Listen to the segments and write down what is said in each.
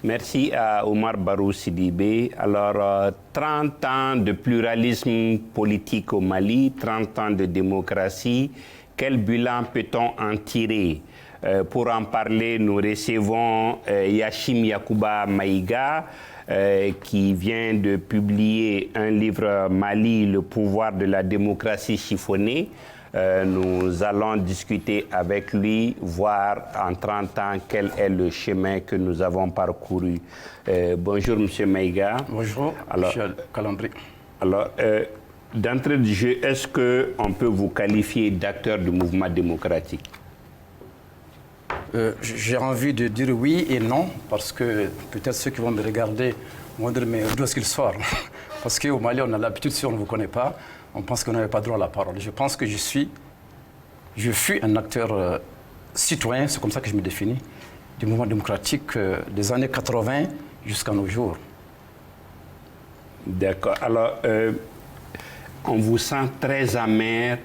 Merci à Omar Barou Sidibé. Alors, 30 ans de pluralisme politique au Mali, 30 ans de démocratie, quel bilan peut-on en tirer? Pour en parler, nous recevons Yachim Yacouba Maïga, qui vient de publier un livre Mali, le pouvoir de la démocratie chiffonnée. Nous allons discuter avec lui, voir en 30 ans quel est le chemin que nous avons parcouru. Bonjour, M. Maïga. Bonjour, M. Calambri. Alors, d'entrée de jeu, est-ce qu'on peut vous qualifier d'acteur du mouvement démocratique? J'ai envie de dire oui et non, parce que peut-être ceux qui vont me regarder vont dire mais d'où est-ce qu'il sort? Parce qu'au Mali, on a l'habitude, si on ne vous connaît pas, on pense qu'on n'avait pas droit à la parole. Je pense que je fus un acteur citoyen, c'est comme ça que je me définis, du mouvement démocratique des années 80 jusqu'à nos jours. D'accord. Alors, on vous sent très amer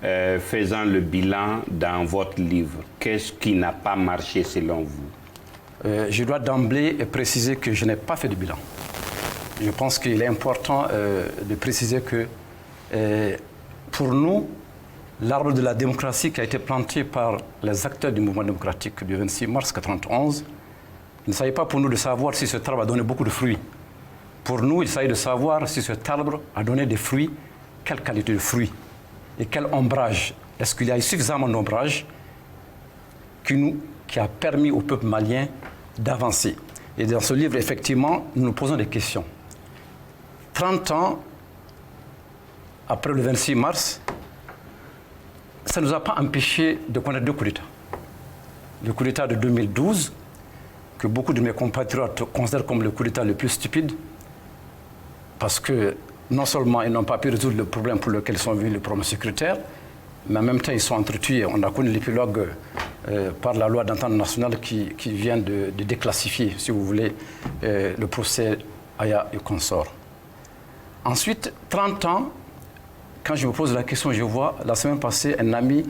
faisant le bilan dans votre livre. Qu'est-ce qui n'a pas marché selon vous? Je dois d'emblée préciser que je n'ai pas fait de bilan. Je pense qu'il est important de préciser que pour nous, l'arbre de la démocratie qui a été planté par les acteurs du mouvement démocratique du 26 mars 1991, il ne s'agit pas pour nous de savoir si cet arbre a donné beaucoup de fruits. Pour nous, il s'agit de savoir si cet arbre a donné des fruits, quelle qualité de fruits et quel ombrage. Est-ce qu'il y a eu suffisamment d'ombrage qui a permis au peuple malien d'avancer? Et dans ce livre, effectivement, nous nous posons des questions. 30 ans après le 26 mars, ça ne nous a pas empêché de connaître deux coups d'État. Le coup d'État de 2012, que beaucoup de mes compatriotes considèrent comme le coup d'État le plus stupide, parce que non seulement ils n'ont pas pu résoudre le problème pour lequel ils sont venus, le problème sécuritaire, mais en même temps ils sont entretués. On a connu l'épilogue par la loi d'entente nationale qui vient de déclassifier, si vous voulez, le procès Aya et consorts. Ensuite, 30 ans, quand je me pose la question, je vois, la semaine passée, un ami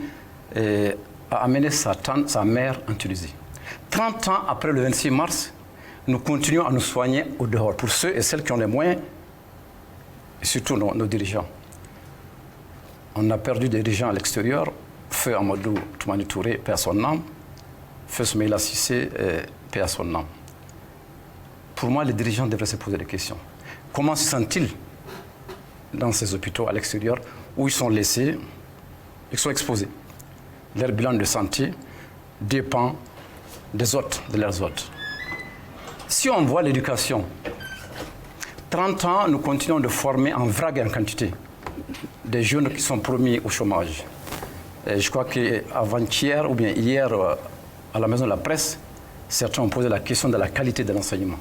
a amené sa mère en Tunisie. 30 ans après le 26 mars, nous continuons à nous soigner au dehors, pour ceux et celles qui ont les moyens, et surtout nos dirigeants. On a perdu des dirigeants à l'extérieur, Feu Amadou Toumani Touré, paix à son âme, Feu Soumaïla Cissé, paix à son âme. Pour moi, les dirigeants devraient se poser des questions. Comment se sentent-ils dans ces hôpitaux à l'extérieur où ils sont laissés, ils sont exposés? Leur bilan de santé dépend des hôtes, de leurs hôtes. Si on voit l'éducation, 30 ans, nous continuons de former en vrague et en quantité des jeunes qui sont promis au chômage. Et je crois qu'avant-hier ou bien hier, à la Maison de la Presse, certains ont posé la question de la qualité de l'enseignement.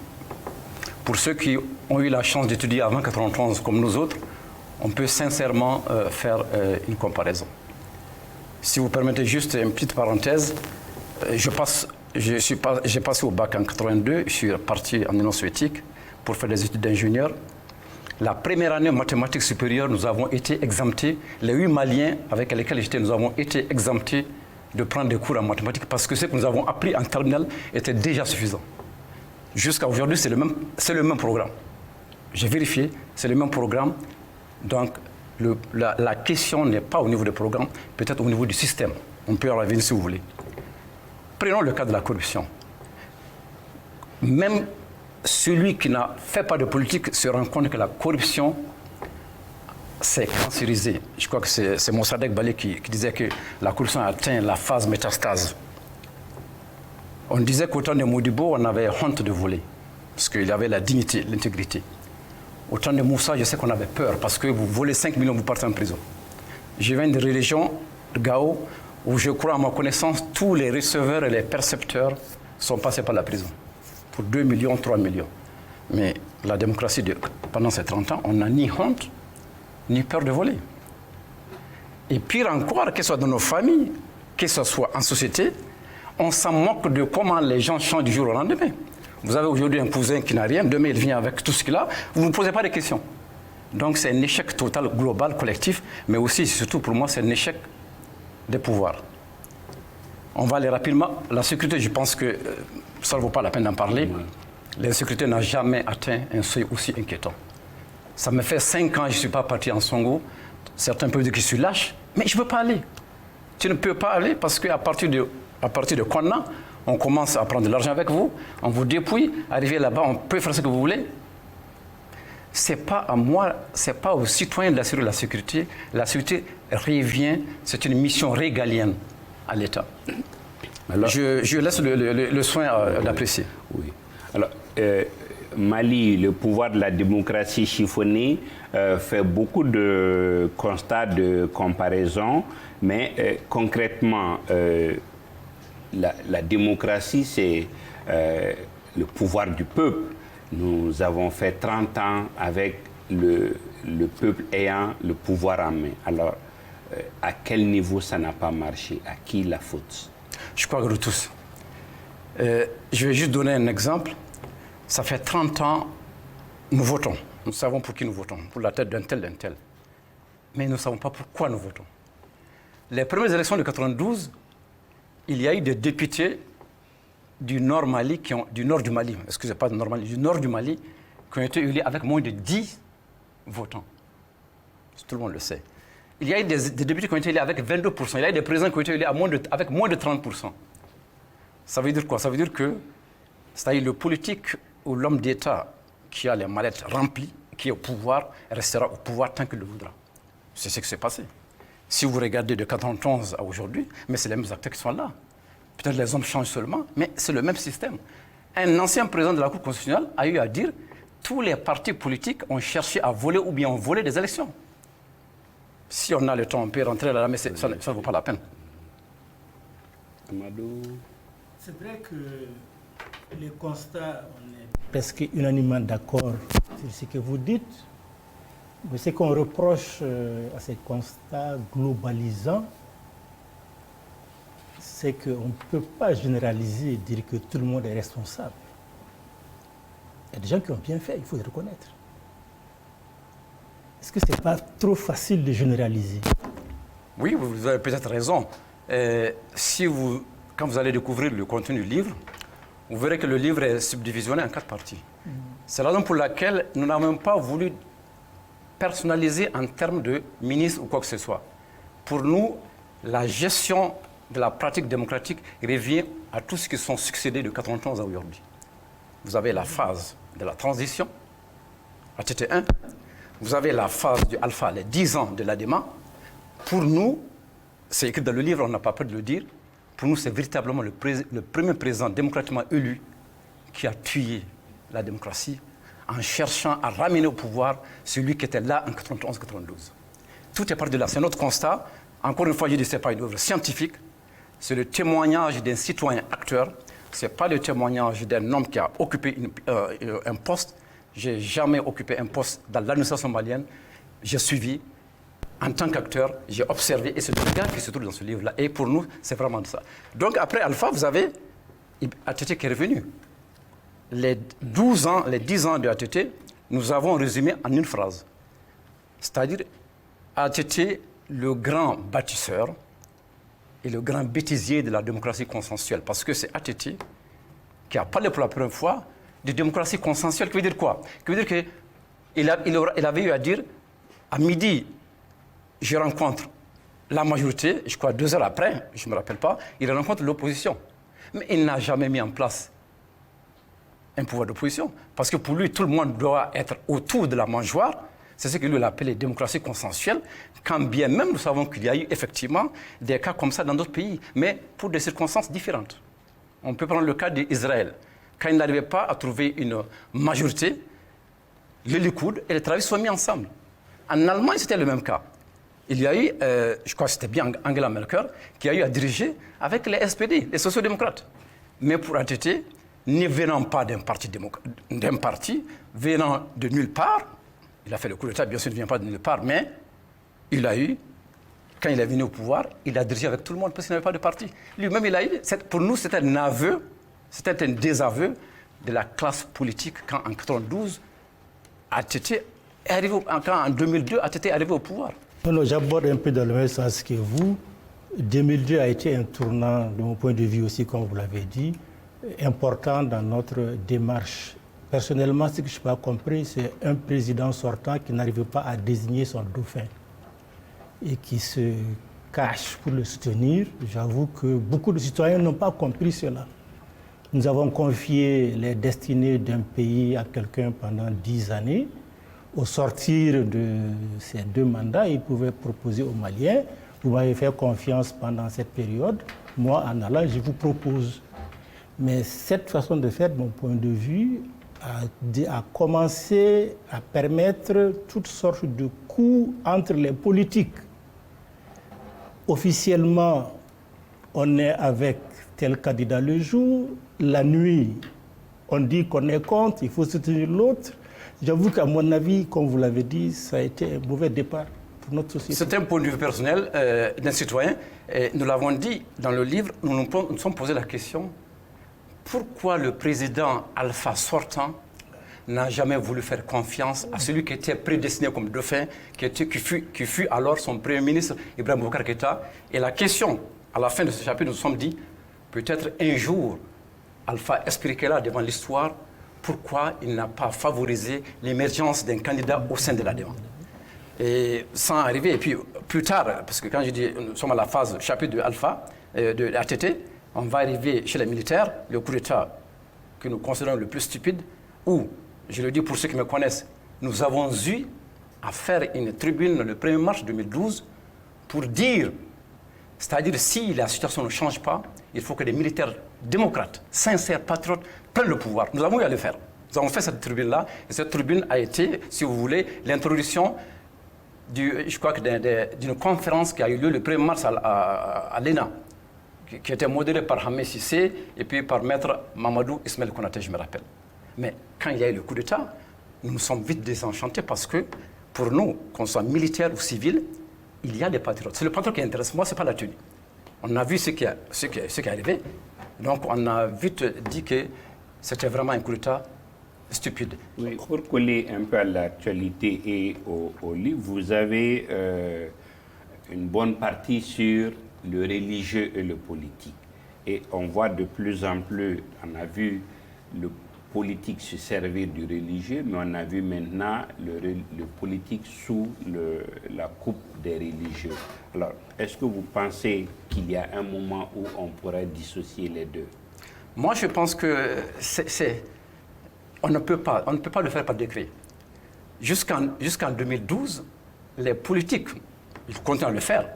Pour ceux qui ont eu la chance d'étudier avant 1991 comme nous autres, on peut sincèrement faire une comparaison. Si vous permettez juste une petite parenthèse, j'ai passé au bac en 82, je suis parti en Union soviétique pour faire des études d'ingénieur. La première année en mathématiques supérieures, nous avons été exemptés, les 8 Maliens avec lesquels j'étais, nous avons été exemptés de prendre des cours en mathématiques parce que ce que nous avons appris en terminale était déjà suffisant. Jusqu'à aujourd'hui, c'est le même programme. J'ai vérifié, c'est le même programme. Donc, la question n'est pas au niveau des programmes, peut-être au niveau du système. On peut en revenir si vous voulez. Prenons le cas de la corruption. Même celui qui n'a fait pas de politique se rend compte que la corruption, c'est cancérisé. Je crois que c'est Mossadegh Balé qui disait que la corruption a atteint la phase métastase. On disait qu'au temps de Modibo, on avait honte de voler, parce qu'il y avait la dignité, l'intégrité. Au temps de Moussa, je sais qu'on avait peur, parce que vous volez 5 millions, vous partez en prison. Je viens de religion, de Gao, où je crois, à ma connaissance, tous les receveurs et les percepteurs sont passés par la prison. Pour 2 millions, 3 millions. Mais la démocratie, pendant ces 30 ans, on n'a ni honte, ni peur de voler. Et pire encore, que ce soit dans nos familles, que ce soit en société, on s'en moque de comment les gens changent du jour au lendemain. Vous avez aujourd'hui un cousin qui n'a rien, demain il vient avec tout ce qu'il a, vous ne posez pas de questions. Donc c'est un échec total, global, collectif, mais aussi, surtout pour moi, c'est un échec des pouvoirs. On va aller rapidement. La sécurité, je pense que ça ne vaut pas la peine d'en parler. l'insécurité n'a jamais atteint un seuil aussi inquiétant. Ça me fait 5 ans que je ne suis pas parti en Songo. Certains peuvent dire que je suis lâche, mais je ne peux pas aller. Tu ne peux pas aller parce qu'à partir de Konna, on commence à prendre de l'argent avec vous, on vous dépouille, arrivé là-bas, on peut faire ce que vous voulez. Ce n'est pas à moi, ce n'est pas aux citoyens d'assurer la sécurité. La sécurité revient, c'est une mission régalienne à l'État. Alors, je laisse le soin d'apprécier. Oui. Alors, Mali, le pouvoir de la démocratie chiffonnée, fait beaucoup de constats de comparaison, mais concrètement, la démocratie, c'est le pouvoir du peuple. Nous avons fait 30 ans avec le peuple ayant le pouvoir en main. Alors, à quel niveau ça n'a pas marché? À qui la faute? Je crois que nous tous. Je vais juste donner un exemple. Ça fait 30 ans, nous votons. Nous savons pour qui nous votons, pour la tête d'un tel, d'un tel. Mais nous ne savons pas pourquoi nous votons. Les premières élections de 92, il y a eu des députés du nord Mali, du nord du Mali, excusez pas du nord Mali, du nord du Mali, qui ont été élus avec moins de 10 votants. Tout le monde le sait. Il y a eu des députés qui ont été élus avec 22%. Il y a eu des présidents qui ont été élus avec moins de 30%. Ça veut dire quoi? Ça veut dire que c'est-à-dire le politique ou l'homme d'État qui a les mallettes remplies, qui est au pouvoir, restera au pouvoir tant qu'il le voudra. C'est ce qui s'est passé. Si vous regardez de 91 à aujourd'hui, mais c'est les mêmes acteurs qui sont là. Peut-être les hommes changent seulement, mais c'est le même système. Un ancien président de la Cour constitutionnelle a eu à dire tous les partis politiques ont cherché à voler ou bien ont volé des élections. Si on a le temps, on peut rentrer là, mais ça ne vaut pas la peine. Amadou. C'est vrai que les constats, on est presque unanimement d'accord sur ce que vous dites. Mais ce qu'on reproche à ces constats globalisants, c'est qu'on ne peut pas généraliser et dire que tout le monde est responsable. Il y a des gens qui ont bien fait, il faut le reconnaître. Est-ce que ce n'est pas trop facile de généraliser? Oui, vous avez peut-être raison. Quand vous allez découvrir le contenu du livre, vous verrez que le livre est subdivisionné en 4 parties. C'est la raison pour laquelle nous n'avons pas voulu personnaliser en termes de ministre ou quoi que ce soit. Pour nous, la gestion de la pratique démocratique revient à tous ceux qui sont succédés de 91 à aujourd'hui. Vous avez la phase de la transition, ATT1. Vous avez la phase du Alpha, les 10 ans de l'ADEMA. Pour nous, c'est écrit dans le livre, on n'a pas peur de le dire, pour nous, c'est véritablement le premier président démocratiquement élu qui a tué la démocratie en cherchant à ramener au pouvoir celui qui était là en 91-92. Tout est parti de là. C'est notre constat. Encore une fois, je dis que ce n'est pas une œuvre scientifique. C'est le témoignage d'un citoyen acteur. Ce n'est pas le témoignage d'un homme qui a occupé un poste. Je n'ai jamais occupé un poste dans l'administration malienne. J'ai suivi. En tant qu'acteur, j'ai observé, et c'est le regard qui se trouve dans ce livre-là. Et pour nous, c'est vraiment ça. Donc après Alpha, vous avez ATT qui est revenu. Les 10 ans de ATT, nous avons résumé en une phrase. C'est-à-dire, ATT, le grand bâtisseur et le grand bêtisier de la démocratie consensuelle. Parce que c'est ATT qui a parlé pour la première fois de démocratie consensuelle. Qui veut dire quoi? Qui veut dire qu'il avait eu à dire, à midi, je rencontre la majorité, je crois 2 heures après, je ne me rappelle pas, il rencontre l'opposition. Mais il n'a jamais mis en place un pouvoir d'opposition. Parce que pour lui, tout le monde doit être autour de la mangeoire. C'est ce que lui appelait démocratie consensuelle, quand bien même nous savons qu'il y a eu effectivement des cas comme ça dans d'autres pays, mais pour des circonstances différentes. On peut prendre le cas d'Israël. Quand il n'arrivait pas à trouver une majorité, le Likoud et les travaillistes sont mis ensemble. En Allemagne, c'était le même cas. Il y a eu, je crois que c'était bien Angela Merkel, qui a eu à diriger avec les SPD, les sociodémocrates. Mais pour ATT, ne venant pas d'un parti, venant de nulle part, il a fait le coup d'État, bien sûr, il ne vient pas de nulle part, mais il a eu, quand il est venu au pouvoir, il a dirigé avec tout le monde parce qu'il n'avait pas de parti. Lui-même, il a eu, pour nous, c'était un aveu, c'était un désaveu de la classe politique quand en 92, ATT est arrivé, quand en 2002, ATT est arrivé au pouvoir. Non, j'aborde un peu dans le même sens que vous. 2002 a été un tournant, de mon point de vue aussi, comme vous l'avez dit, important dans notre démarche Personnellement, ce que je n'ai pas compris, c'est un président sortant qui n'arrive pas à désigner son dauphin et qui se cache pour le soutenir. J'avoue que beaucoup de citoyens n'ont pas compris cela. Nous avons confié les destinées d'un pays à quelqu'un pendant 10 années. Au sortir de ces 2 mandats, il pouvait proposer aux Maliens, vous m'avez fait confiance pendant cette période, moi en allant, je vous propose. Mais cette façon de faire, de mon point de vue, a commencé à permettre toutes sortes de coups entre les politiques. Officiellement, on est avec tel candidat le jour, la nuit, on dit qu'on est contre, il faut soutenir l'autre. J'avoue qu'à mon avis, comme vous l'avez dit, ça a été un mauvais départ pour notre société. C'est un point de vue personnel d'un citoyen. Et nous l'avons dit dans le livre, nous nous sommes posé la question, pourquoi le président Alpha sortant n'a jamais voulu faire confiance à celui qui était prédestiné comme dauphin, qui fut alors son premier ministre, Ibrahim Boubacar Keïta. Et la question, à la fin de ce chapitre, nous nous sommes dit, peut-être un jour, Alpha expliquera devant l'histoire pourquoi il n'a pas favorisé l'émergence d'un candidat au sein de l'ADEMA. Et sans arriver, et puis plus tard, parce que quand je dis nous sommes à la phase chapitre de Alpha, de l'ATT, on va arriver chez les militaires, le coup d'État que nous considérons le plus stupide, où, je le dis pour ceux qui me connaissent, nous avons eu à faire une tribune le 1er mars 2012 pour dire, c'est-à-dire si la situation ne change pas, il faut que les militaires démocrates, sincères, patriotes, prennent le pouvoir. Nous avons eu à le faire. Nous avons fait cette tribune-là, et cette tribune a été, si vous voulez, l'introduction je crois que d'une conférence qui a eu lieu le 1er mars à l'ENA, qui était modérée par Hamé Sissé et puis par maître Mamadou Ismaël Konaté, je me rappelle. Mais quand il y a eu le coup d'État, nous nous sommes vite désenchantés parce que pour nous, qu'on soit militaire ou civil, il y a des patriotes. C'est le patriote qui intéresse. Moi, ce n'est pas la tenue. On a vu ce qui est arrivé. Donc, on a vite dit que c'était vraiment un coup d'État stupide. Oui, pour coller un peu à l'actualité et au livre, vous avez une bonne partie sur le religieux et le politique. Et on voit de plus en plus, on a vu le politique se servir du religieux, mais on a vu maintenant le politique sous la coupe des religieux. Alors, est-ce que vous pensez qu'il y a un moment où on pourrait dissocier les deux? Moi, je pense que on ne peut pas le faire par décret. Jusqu'en 2012, les politiques, ils continuent à le faire,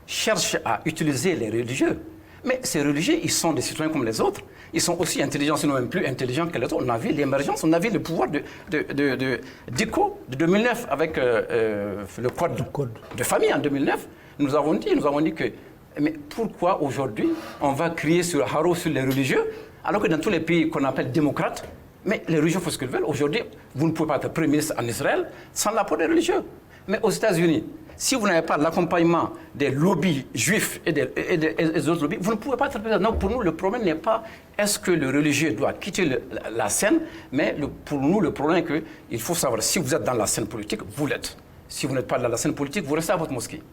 cherchent à utiliser les religieux. Mais ces religieux, ils sont des citoyens comme les autres. Ils sont aussi intelligents, sinon même plus intelligents que les autres. On a vu l'émergence, on a vu le pouvoir d'ICO de 2009 avec le code de famille en 2009. Nous avons dit que, mais pourquoi aujourd'hui on va crier sur le haro sur les religieux, alors que dans tous les pays qu'on appelle démocrates, mais les religieux font ce qu'ils veulent. Aujourd'hui, vous ne pouvez pas être Premier ministre en Israël sans l'apport des religieux. Mais aux États-Unis, si vous n'avez pas l'accompagnement des lobbies juifs et des autres lobbies, vous ne pouvez pas être président. Non, pour nous, le problème n'est pas est-ce que le religieux doit quitter la scène, mais pour nous, le problème est qu'il faut savoir si vous êtes dans la scène politique, vous l'êtes. Si vous n'êtes pas dans la scène politique, vous restez à votre mosquée.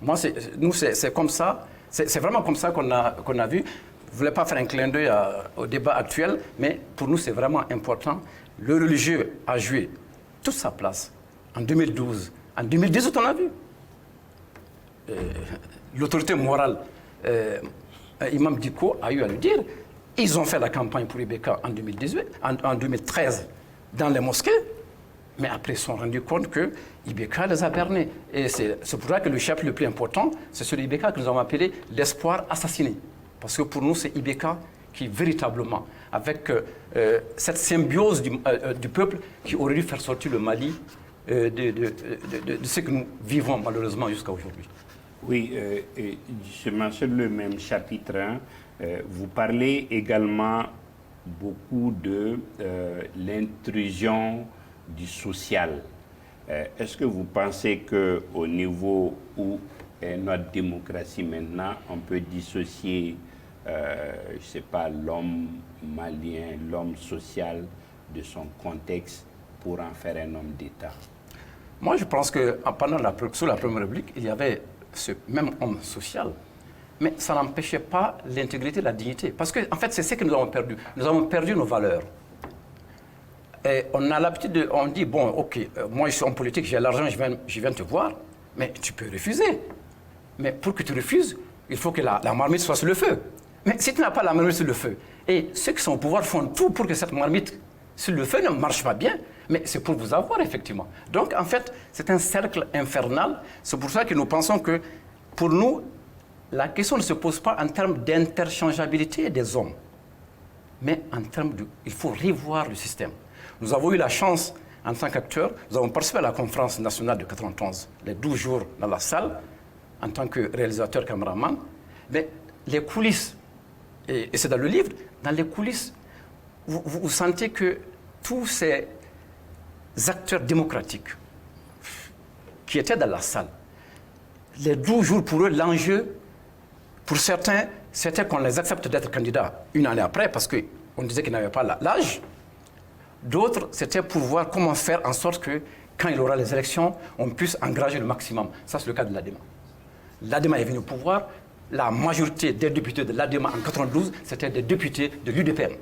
Moi, nous, c'est comme ça. C'est vraiment comme ça qu'on a vu. Je ne voulais pas faire un clin d'œil au débat actuel, mais pour nous, c'est vraiment important. Le religieux a joué toute sa place en 2012. En 2018, on a vu l'autorité morale, Imam Dicko a eu à le dire. Ils ont fait la campagne pour Ibeka en 2013 dans les mosquées, mais après ils se sont rendus compte que Ibeka les a bernés. Et c'est pour ça que le chapitre le plus important, c'est sur Ibeka que nous avons appelé l'espoir assassiné. Parce que pour nous, c'est Ibeka qui véritablement, avec cette symbiose du peuple, qui aurait dû faire sortir le Mali de ce que nous vivons malheureusement jusqu'à aujourd'hui. Oui, je mentionne le même chapitre 1. Vous parlez également beaucoup de l'intrusion du social. Est-ce que vous pensez qu'au niveau où est notre démocratie maintenant, on peut dissocier, je ne sais pas, l'homme malien, l'homme social de son contexte pour en faire un homme d'État? Moi, je pense que sous la Première République, il y avait ce même homme social, mais ça n'empêchait pas l'intégrité, la dignité. Parce qu'en fait, c'est ce que nous avons perdu. Nous avons perdu nos valeurs. Et on a l'habitude, on dit, bon, ok, moi je suis en politique, j'ai l'argent, je viens te voir, mais tu peux refuser. Mais pour que tu refuses, il faut que la marmite soit sur le feu. Mais si tu n'as pas la marmite sur le feu, et ceux qui sont au pouvoir font tout pour que cette marmite sur le feu ne marche pas bien, mais c'est pour vous avoir, effectivement. Donc, en fait, c'est un cercle infernal. C'est pour ça que nous pensons que, pour nous, la question ne se pose pas en termes d'interchangeabilité des hommes, mais en termes de... Il faut revoir le système. Nous avons eu la chance, en tant qu'acteurs, nous avons participé à la conférence nationale de 91, les 12 jours dans la salle, en tant que réalisateur, caméraman. Mais les coulisses, et c'est dans le livre, dans les coulisses, vous sentez que tous ces acteurs démocratiques qui étaient dans la salle, les 12 jours pour eux, l'enjeu, pour certains, c'était qu'on les accepte d'être candidats une année après, parce qu'on disait qu'ils n'avaient pas l'âge. D'autres, c'était pour voir comment faire en sorte que, quand il y aura les élections, on puisse engager le maximum. Ça, c'est le cas de l'ADEMA. L'ADEMA est venu au pouvoir. La majorité des députés de l'ADEMA en 92, c'était des députés de l'UDPM.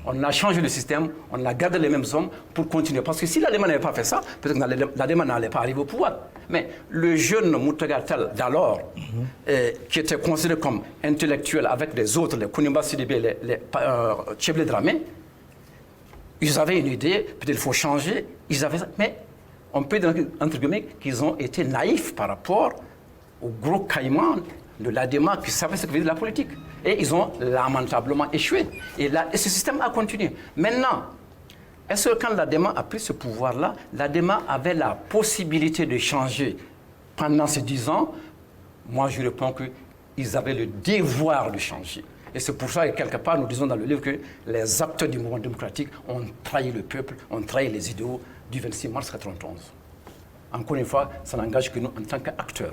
On a changé le système, on a gardé les mêmes hommes pour continuer. Parce que si l'ADEMA n'avait pas fait ça, peut-être que l'ADEMA n'allait pas arriver au pouvoir. Mais le jeune Moutaga Tall d'alors, qui était considéré comme intellectuel avec les autres, les Kounimba Sidibé, les Tcheblé Dramé, ils avaient une idée, peut-être il faut changer, mais on peut dire, entre guillemets, qu'ils ont été naïfs par rapport aux gros caïmans de l'ADEMA qui savaient ce que veut dire la politique. Et ils ont lamentablement échoué. Et ce système a continué. Maintenant, est-ce que quand l'ADEMA a pris ce pouvoir-là, l'ADEMA avait la possibilité de changer pendant ces 10 ans? Moi, je réponds qu'ils avaient le devoir de changer. Et c'est pour ça que, quelque part, nous disons dans le livre que les acteurs du mouvement démocratique ont trahi le peuple, ont trahi les idéaux du 26 mars 1991. Encore une fois, ça n'engage que nous en tant qu'acteurs,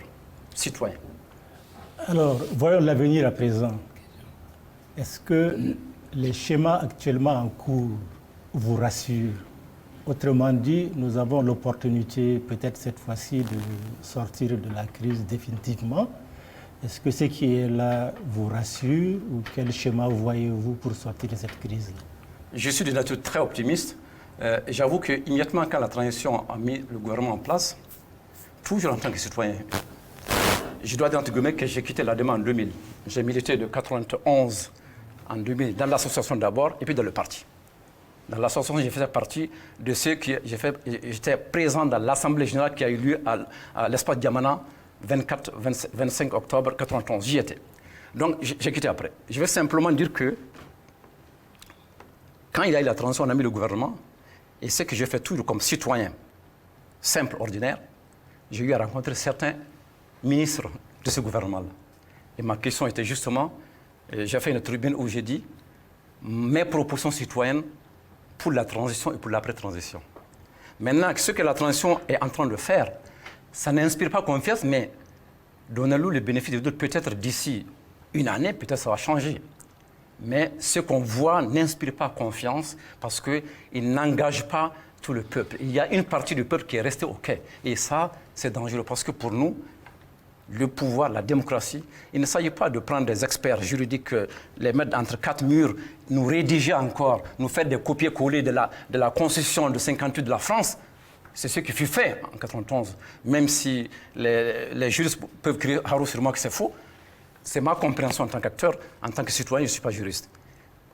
citoyens. Alors, voyons l'avenir à présent. Est-ce que les schémas actuellement en cours vous rassurent? Autrement dit, nous avons l'opportunité, peut-être cette fois-ci, de sortir de la crise définitivement. Est-ce que ce qui est là vous rassure ou quel schéma voyez-vous pour sortir de cette crise? Je suis de nature très optimiste. J'avoue qu'immédiatement, quand la transition a mis le gouvernement en place, toujours en tant que citoyen, je dois dire entre guillemets que j'ai quitté l'ADEMA en 2000. J'ai milité de 91 en 2000 dans l'association d'abord et puis dans le parti. Dans l'association, j'ai fait partie de ceux qui... J'étais présent dans l'Assemblée générale qui a eu lieu à l'espace Diamana 25 octobre 1991. J'y étais. Donc, j'ai quitté après. Je vais simplement dire que quand il y a eu la transition, on a mis le gouvernement, et ce que j'ai fait toujours comme citoyen simple, ordinaire, j'ai eu à rencontrer certains ministres de ce gouvernement-là. Et ma question était justement, j'ai fait une tribune où j'ai dit mes propositions citoyennes pour la transition et pour l'après-transition. Maintenant, ce que la transition est en train de faire, ça n'inspire pas confiance, mais donnez-nous le bénéfice de doute. Peut-être d'ici une année, peut-être ça va changer. Mais ce qu'on voit n'inspire pas confiance parce qu'il n'engage pas tout le peuple. Il y a une partie du peuple qui est restée au quai. Et ça, c'est dangereux parce que pour nous, le pouvoir, la démocratie, il ne s'agit pas de prendre des experts juridiques, les mettre entre 4 murs, nous rédiger encore, nous faire des copier-coller de la Constitution de 58 de la France. C'est ce qui fut fait en 1991. Même si les juristes peuvent crier sur moi que c'est faux, c'est ma compréhension en tant qu'acteur, en tant que citoyen, je ne suis pas juriste.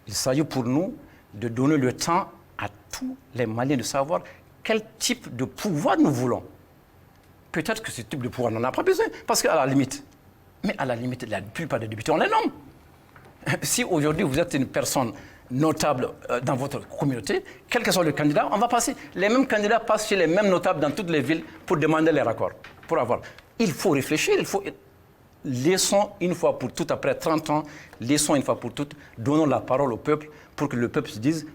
Il s'agit pour nous de donner le temps à tous les Maliens de savoir quel type de pouvoir nous voulons. Peut-être que ce type de pouvoir n'en a pas besoin, parce qu'à la limite, la plupart des députés, on les nomme. Si aujourd'hui vous êtes une personne notable dans votre communauté, quel que soit le candidat, on va passer. Les mêmes candidats passent chez les mêmes notables dans toutes les villes pour demander les raccords, pour avoir. Il faut réfléchir, laissons une fois pour toutes, après 30 ans, laissons une fois pour toutes, donnons la parole au peuple pour que le peuple se dise,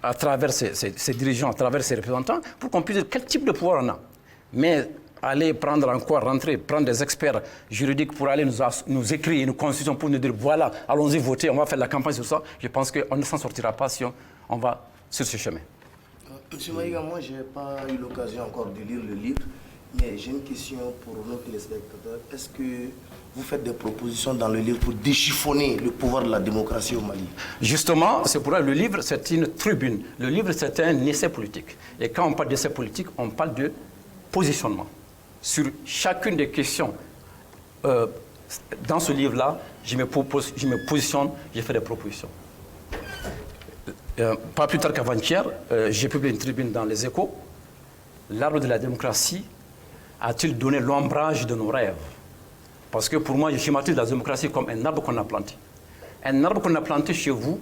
à travers ses dirigeants, à travers ses représentants, pour qu'on puisse dire quel type de pouvoir on a. Mais aller prendre des experts juridiques pour aller nous écrire une constitution pour nous dire voilà, allons-y voter, on va faire la campagne sur ça, je pense qu'on ne s'en sortira pas si on va sur ce chemin. Monsieur Maïga, moi je n'ai pas eu l'occasion encore de lire le livre, Mais j'ai une question pour nos téléspectateurs. Est-ce que vous faites des propositions dans le livre pour déchiffonner le pouvoir de la démocratie au Mali? Justement, c'est pour ça que le livre, c'est une tribune. Le livre, c'est un essai politique. Et quand on parle d'essai politique, on parle de positionnement. Sur chacune des questions, dans ce livre-là, je me positionne, je fais des propositions. Pas plus tard qu'avant-hier, j'ai publié une tribune dans Les Échos. L'arbre de la démocratie a-t-il donné l'ombrage de nos rêves? Parce que pour moi, je schématise la démocratie comme un arbre qu'on a planté. Un arbre qu'on a planté chez vous,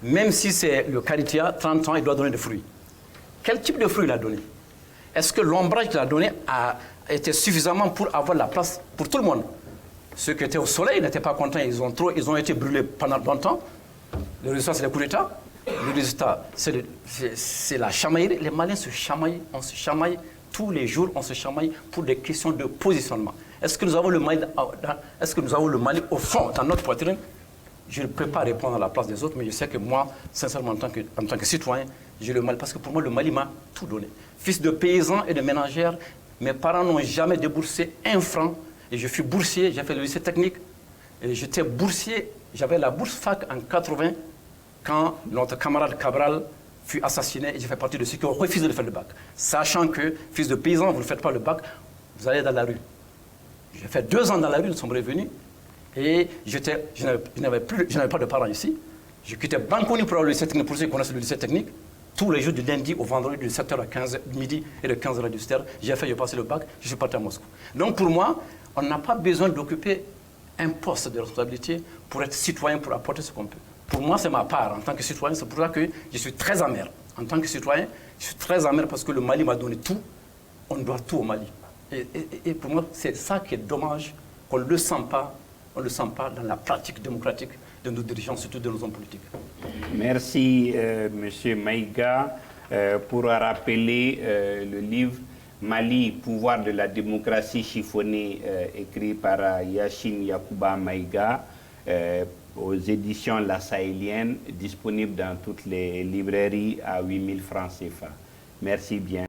même si c'est le caritia, 30 ans, il doit donner des fruits. Quel type de fruits il a donné? Est-ce que l'ombrage qu'il a donné a été suffisamment pour avoir la place pour tout le monde? Ceux qui étaient au soleil n'étaient pas contents, ils ont été brûlés pendant longtemps. Le résultat, c'est le coup d'État. Le résultat, c'est la chamaillerie. Les Maliens se chamaillent, on se chamaille tous les jours, on se chamaille pour des questions de positionnement. Est-ce que nous avons le Mali au fond, dans notre poitrine? Je ne peux pas répondre à la place des autres, mais je sais que moi, sincèrement, en tant que citoyen, j'ai le Mali. Parce que pour moi, le Mali m'a tout donné. Fils de paysans et de ménagères, mes parents n'ont jamais déboursé un franc. Et je suis boursier, j'ai fait le lycée technique. Et j'étais boursier, j'avais la bourse fac en 80, quand notre camarade Cabral fut assassiné, et j'ai fait partie de ceux qui ont refusé de faire le bac. Sachant que, fils de paysan, vous ne faites pas le bac, vous allez dans la rue. J'ai fait 2 ans dans la rue, nous sommes revenus, et je n'avais pas de parents ici. Je quittais Banconi pour aller au lycée technique, pour ceux qui connaissent le lycée technique. Tous les jours du lundi au vendredi, de 7h à 15h midi et de 15h à 18h, j'ai passé le bac, je suis parti à Moscou. Donc pour moi, on n'a pas besoin d'occuper un poste de responsabilité pour être citoyen, pour apporter ce qu'on peut. Pour moi, c'est ma part en tant que citoyen. C'est pour ça que je suis très amer. En tant que citoyen, je suis très amer parce que le Mali m'a donné tout. On doit tout au Mali. Et pour moi, c'est ça qui est dommage, qu'on ne le sent pas dans la pratique démocratique de nos dirigeants, surtout de nos hommes politiques. Merci, Monsieur Maïga, pour rappeler le livre Mali, pouvoir de la démocratie chiffonné, écrit par Yacine Yacouba Maïga, aux éditions La Sahélienne, disponible dans toutes les librairies à 8 000 francs CFA. Merci bien.